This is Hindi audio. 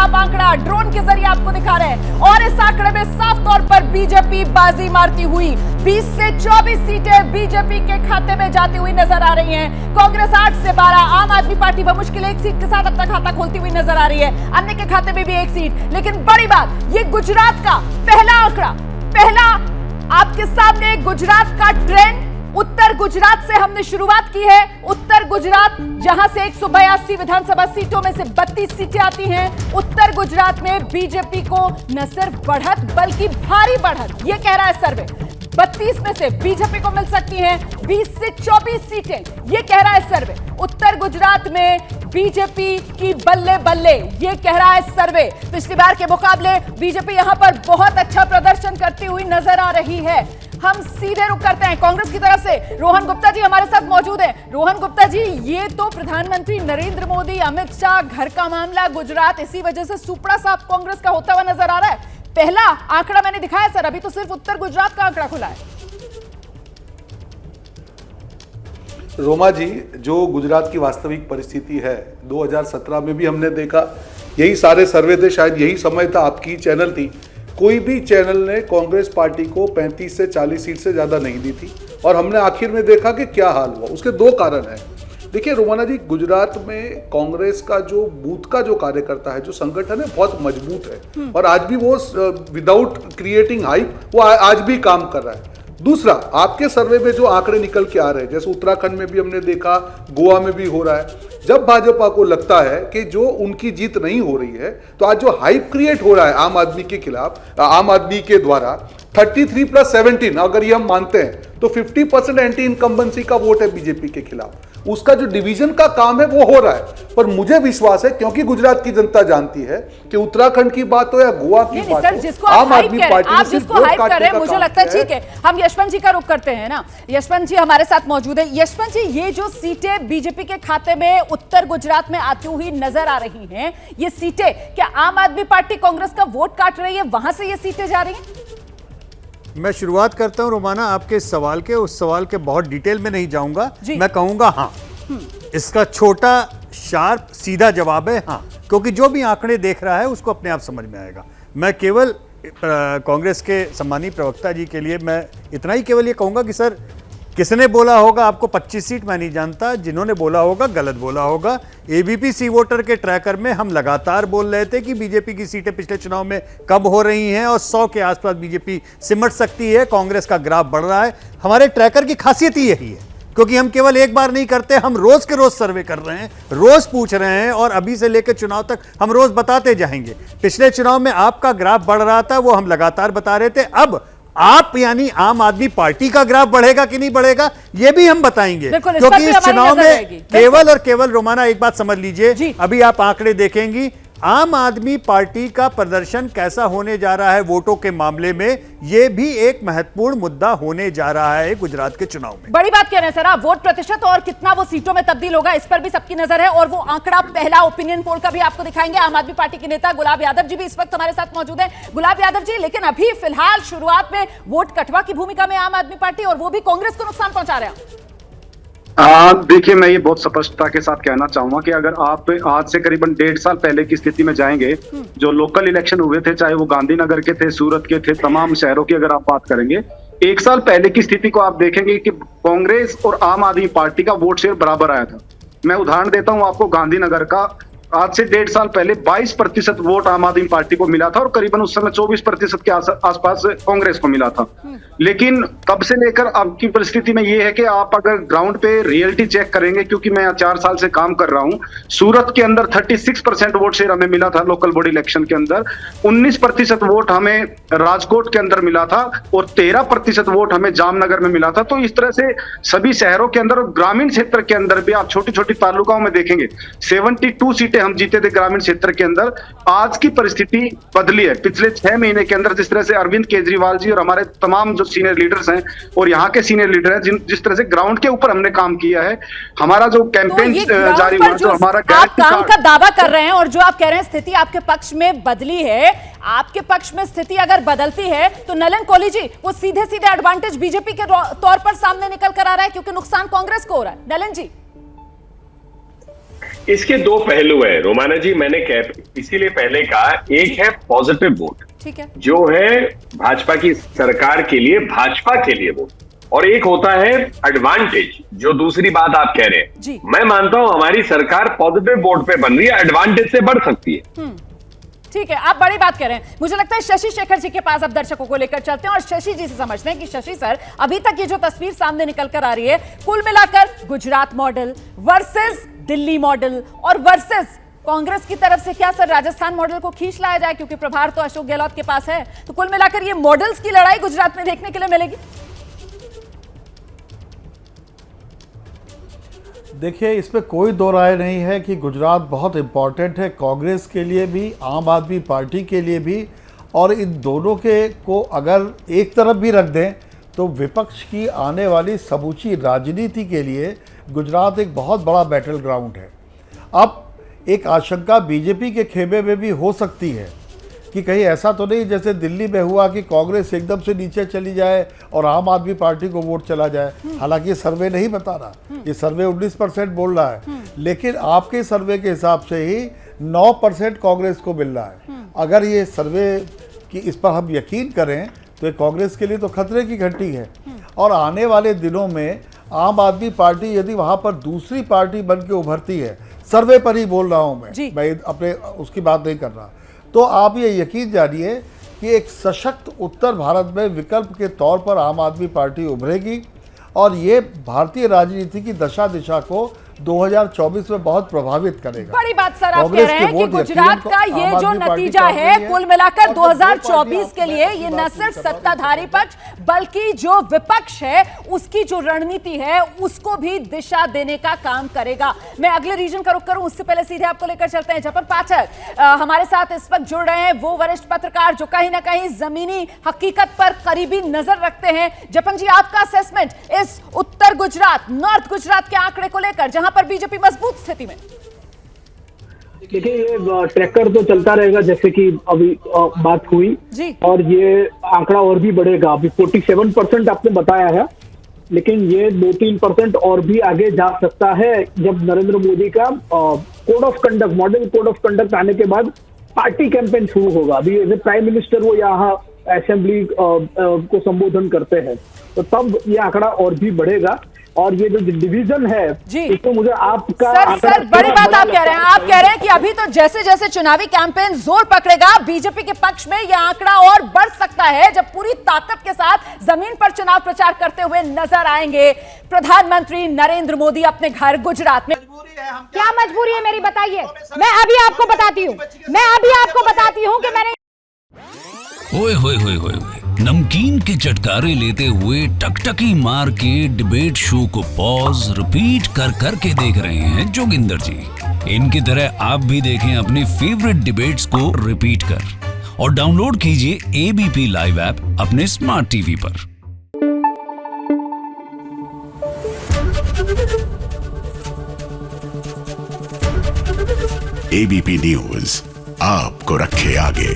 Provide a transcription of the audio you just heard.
आप आंकड़ा ड्रोन के जरिए आपको दिखा रहे हैं और इस आंकड़े में साफ तौर पर बीजेपी बाजी मारती हुई 20 से 24 सीटें बीजेपी के खाते में जाती हुई नजर आ रही हैं। कांग्रेस 8 से 12, आम आदमी पार्टी बमुश्किल 1 सीट के साथ अपना खाता खोलती हुई नजर आ रही है, अन्य के खाते में भी 1 सीट। लेकिन बड़ी बात, ये गुजरात का पहला आंकड़ा, पहला आपके सामने गुजरात का ट्रेंड। उत्तर गुजरात से हमने शुरुआत की है। उत्तर गुजरात जहां से 182 विधानसभा सीटों में से 32 सीटें आती हैं। उत्तर गुजरात में बीजेपी को न सिर्फ बढ़त बल्कि भारी बढ़त, यह कह रहा है सर्वे। 32 में से बीजेपी को मिल सकती हैं 20 से 24 सीटें, यह कह रहा है सर्वे। उत्तर गुजरात में बीजेपी की बल्ले बल्ले, यह कह रहा है सर्वे। पिछली बार के मुकाबले बीजेपी यहां पर बहुत अच्छा प्रदर्शन करती हुई नजर आ रही है। हम सीधे रुख करते हैं कांग्रेस की तरफ से। रोहन गुप्ता जी हमारे साथ मौजूद हैं। रोहन गुप्ता जी, ये तो प्रधानमंत्री नरेंद्र मोदी, अमित शाह, घर का मामला गुजरात, इसी वजह से सुपड़ा साफ कांग्रेस का होता हुआ नजर आ रहा है। पहला आंकड़ा मैंने दिखाया सर, अभी तो सिर्फ उत्तर गुजरात का आंकड़ा खुला है। रोमा जी, जो गुजरात की वास्तविक परिस्थिति है 2017 में भी हमने देखा, यही सारे सर्वे थे, शायद यही समय था, आपकी चैनल थी, कोई भी चैनल ने कांग्रेस पार्टी को 35 से 40 सीट से ज़्यादा नहीं दी थी। और हमने आखिर में देखा कि क्या हाल हुआ। उसके 2 कारण हैं। देखिए रोमाना जी, गुजरात में कांग्रेस का जो बूथ का जो कार्यकर्ता है, जो संगठन है, बहुत मजबूत है और आज भी वो विदाउट क्रिएटिंग हाइप वो आज भी काम कर रहा है। दूसरा, आपके सर्वे में जो आंकड़े निकल के आ रहे हैं, जैसे उत्तराखंड में भी हमने देखा, गोवा में भी हो रहा है, जब भाजपा को लगता है कि जो उनकी जीत नहीं हो रही है, तो आज जो हाइप क्रिएट हो रहा है आम आदमी के खिलाफ, आम आदमी के द्वारा 33 + 17, अगर ये हम मानते हैं तो 50% एंटी इनकम्बेंसी का वोट है बीजेपी के खिलाफ। उसका जो डिवीजन का काम है वो हो रहा है। पर मुझे विश्वास है, क्योंकि गुजरात की जनता जानती है कि उत्तराखंड की बात हो या गोवा की बात हो, आम आदमी पार्टी आप जिसको हाइप कर रहे हैं, मुझे लगता है ठीक है। हम यशवंत जी का रुख करते हैं ना। यशवंत जी हमारे साथ मौजूद है। यशवंत जी, ये जो सीटें बीजेपी के खाते में उत्तर गुजरात में आती हुई नजर आ रही हैं, ये सीटें क्या आम आदमी पार्टी कांग्रेस का वोट काट रही है, वहां से ये सीटें जा रही हैं? मैं शुरुआत करता हूं रोमाना आपके सवाल के। उस सवाल के बहुत डिटेल में नहीं जाऊंगा, मैं कहूंगा हाँ। इसका छोटा शार्प सीधा जवाब है हाँ, क्योंकि जो भी आंकड़े देख रहा है उसको अपने आप समझ में आएगा। मैं केवल कांग्रेस के सम्मानीय प्रवक्ता जी के लिए मैं इतना ही केवल ये कहूंगा कि सर, किसने बोला होगा आपको 25 सीट, मैं नहीं जानता। जिन्होंने बोला होगा गलत बोला होगा। एबीपी सी वोटर के ट्रैकर में हम लगातार बोल रहे थे कि बीजेपी की सीटें पिछले चुनाव में कम हो रही हैं और 100 के आसपास बीजेपी सिमट सकती है, कांग्रेस का ग्राफ बढ़ रहा है। हमारे ट्रैकर की खासियत ही यही है, क्योंकि हम केवल एक बार नहीं करते, हम रोज के रोज सर्वे कर रहे हैं, रोज पूछ रहे हैं और अभी से लेकर चुनाव तक हम रोज बताते जाएंगे। पिछले चुनाव में आपका ग्राफ बढ़ रहा था, वो हम लगातार बता रहे थे। अब आप यानी आम आदमी पार्टी का ग्राफ बढ़ेगा कि नहीं बढ़ेगा, ये भी हम बताएंगे, क्योंकि इस चुनाव में केवल और केवल रोमाना एक बात समझ लीजिए, अभी आप आंकड़े देखेंगी, आम आदमी पार्टी का प्रदर्शन कैसा होने जा रहा है वोटों के मामले में, यह भी एक महत्वपूर्ण मुद्दा होने जा रहा है गुजरात के चुनाव में। बड़ी बात कह रहे हैं सर आप, वोट प्रतिशत और कितना वो सीटों में तब्दील होगा, इस पर भी सबकी नजर है। और वो आंकड़ा पहला ओपिनियन पोल का भी आपको दिखाएंगे। आम आदमी पार्टी के नेता गुलाब यादव जी भी इस वक्त हमारे साथ मौजूद है। गुलाब यादव जी, लेकिन अभी फिलहाल शुरुआत में वोट कटवा की भूमिका में आम आदमी पार्टी, और वो भी कांग्रेस को नुकसान पहुंचा रहे हैं। देखिए, मैं ये बहुत स्पष्टता के साथ कहना चाहूंगा कि अगर आप आज से करीबन 1.5 साल पहले की स्थिति में जाएंगे, जो लोकल इलेक्शन हुए थे, चाहे वो गांधीनगर के थे, सूरत के थे, तमाम शहरों की अगर आप बात करेंगे, 1 साल पहले की स्थिति को आप देखेंगे कि कांग्रेस और आम आदमी पार्टी का वोट शेयर बराबर आया था। मैं उदाहरण देता हूं आपको गांधीनगर का। आज से 1.5 साल पहले 22% वोट आम आदमी पार्टी को मिला था और करीबन उस समय 24% के आसपास कांग्रेस को मिला था। लेकिन तब से लेकर अब की परिस्थिति में ये है कि आप अगर ग्राउंड पे रियलिटी चेक करेंगे, क्योंकि मैं 4 साल से काम कर रहा हूं, सूरत के अंदर 36% वोट शेयर हमें मिला था लोकल बॉडी इलेक्शन के अंदर, 19% वोट हमें राजकोट के अंदर मिला था और 13% वोट हमें जामनगर में मिला था। तो इस तरह से सभी शहरों के अंदर और ग्रामीण क्षेत्र के अंदर भी आप छोटी छोटी तालुकाओं में देखेंगे 72 सीटें हम जीते थे ग्रामीण क्षेत्र के अंदर। आज की परिस्थिति बदली है पिछले 6 महीने के अंदर। जिस तरह से अरविंद केजरीवाल जी और हमारे तमाम जो सीनियर लीडर्स हैं और यहाँ के सीनियर लीडर हैं, जिस तरह से ग्राउंड के ऊपर हमने काम किया है, हमारा जो कैंपेन जारी हुआ, जो हमारा आप काम का दावा कर रहे हैं और जो आप कह रहे हैं स्थिति आपके पक्ष में बदली है, आपके पक्ष में स्थिति अगर बदलती है तो नलन कोहली जी वो सीधे सीधे एडवांटेज बीजेपी के तौर पर सामने निकल कर आ रहा है, क्योंकि नुकसान कांग्रेस को हो रहा है। नलन जी, इसके दो पहलू है रोमाना जी, मैंने इसीलिए पहले कहा, एक है पॉजिटिव वोट, ठीक है, जो है भाजपा की सरकार के लिए, भाजपा के लिए वोट, और एक होता है एडवांटेज, जो दूसरी बात आप कह रहे जी। हैं। मैं मानता हूं हमारी सरकार पॉजिटिव वोट पे बन रही है, एडवांटेज से बढ़ सकती है। ठीक है, आप बड़ी बात कर रहे हैं। मुझे लगता है शशि शेखर जी के पास अब दर्शकों को लेकर चलते हैं और शशि जी से समझते हैं कि शशि सर, अभी तक ये जो तस्वीर सामने निकल कर आ रही है, कुल मिलाकर Gujarat model versus Delhi model और वर्सेस कांग्रेस की तरफ से क्या सर राजस्थान मॉडल को खींच लाया जाए, क्योंकि प्रभार तो अशोक गहलोत के पास है। तो कुल मिलाकर ये मॉडल्स की लड़ाई गुजरात में देखने के लिए मिलेगी। देखिए, इसमें कोई दो राय नहीं है कि गुजरात बहुत इम्पॉर्टेंट है, कांग्रेस के लिए भी, आम आदमी पार्टी के लिए भी, और इन दोनों के को अगर एक तरफ भी रख दें तो विपक्ष की आने वाली समूची राजनीति के लिए गुजरात एक बहुत बड़ा बैटल ग्राउंड है। अब एक आशंका बीजेपी के खेमे में भी हो सकती है कि कहीं ऐसा तो नहीं जैसे दिल्ली में हुआ कि कांग्रेस एकदम से नीचे चली जाए और आम आदमी पार्टी को वोट चला जाए। हालांकि ये सर्वे नहीं बता रहा, ये सर्वे 19% बोल रहा है, लेकिन आपके सर्वे के हिसाब से ही 9% कांग्रेस को मिल रहा है। अगर ये सर्वे की इस पर हम यकीन करें तो ये कांग्रेस के लिए तो खतरे की घंटी है। और आने वाले दिनों में आम आदमी पार्टी यदि वहाँ पर दूसरी पार्टी बन के उभरती है, सर्वे पर ही बोल रहा हूँ मैं अपने उसकी बात नहीं कर रहा, तो आप ये यकीन जानिए कि एक सशक्त उत्तर भारत में विकल्प के तौर पर आम आदमी पार्टी उभरेगी और ये भारतीय राजनीति की दशा दिशा को 2024 में बहुत प्रभावित करेगा। बड़ी बात सर आप कह रहे हैं कि गुजरात का ये जो नतीजा है कुल मिलाकर 2024 के लिए ये न सिर्फ सत्ताधारी पक्ष बल्कि जो विपक्ष है उसकी जो रणनीति है उसको भी दिशा देने का काम करेगा। मैं अगले रीजन का रुख करूं उससे पहले सीधे आपको लेकर चलते हैं जपन पाठक हमारे साथ इस वक्त जुड़ रहे हैं, वो वरिष्ठ पत्रकार जो कहीं ना कहीं जमीनी हकीकत पर करीबी नजर रखते हैं। जपन जी, आपका असेसमेंट इस उत्तर गुजरात, नॉर्थ गुजरात के आंकड़े को लेकर जहां पर बीजेपी मजबूत स्थिति में। देखिए, ये ट्रैकर तो चलता रहेगा जैसे कि अभी बात हुई जी, और ये आंकड़ा और भी बढ़ेगा। अभी 47% आपने बताया है, लेकिन ये 2-3% और भी आगे जा सकता है जब नरेंद्र मोदी का code of conduct, model code of conduct आने के बाद पार्टी कैंपेन शुरू होगा। अभी एज ए प्राइम मिनिस्टर वो यहाँ असेंबली को संबोधन करते हैं, तो तब ये आंकड़ा और भी बढ़ेगा। और ये जो डिवीजन है इसको मुझे आपका सर बड़ी बात आप कह रहे हैं, आप कह रहे हैं कि अभी तो जैसे जैसे चुनावी कैंपेन जोर पकड़ेगा बीजेपी के पक्ष में यह आंकड़ा और बढ़ सकता है जब पूरी ताकत के साथ जमीन पर चुनाव प्रचार करते हुए नजर आएंगे प्रधानमंत्री नरेंद्र मोदी अपने घर गुजरात में। क्या मजबूरी है मेरी, बताइए। मैं अभी आपको बताती हूँ कि मैंने ओए होए होए होए नमकीन के चटकारे लेते हुए टकटकी मार के डिबेट शो को पॉज रिपीट कर करके देख रहे हैं जोगिंदर जी। इनकी तरह आप भी देखें अपने फेवरेट डिबेट्स को रिपीट कर और डाउनलोड कीजिए एबीपी लाइव ऐप अपने स्मार्ट टीवी पर। एबीपी न्यूज आपको रखे आगे।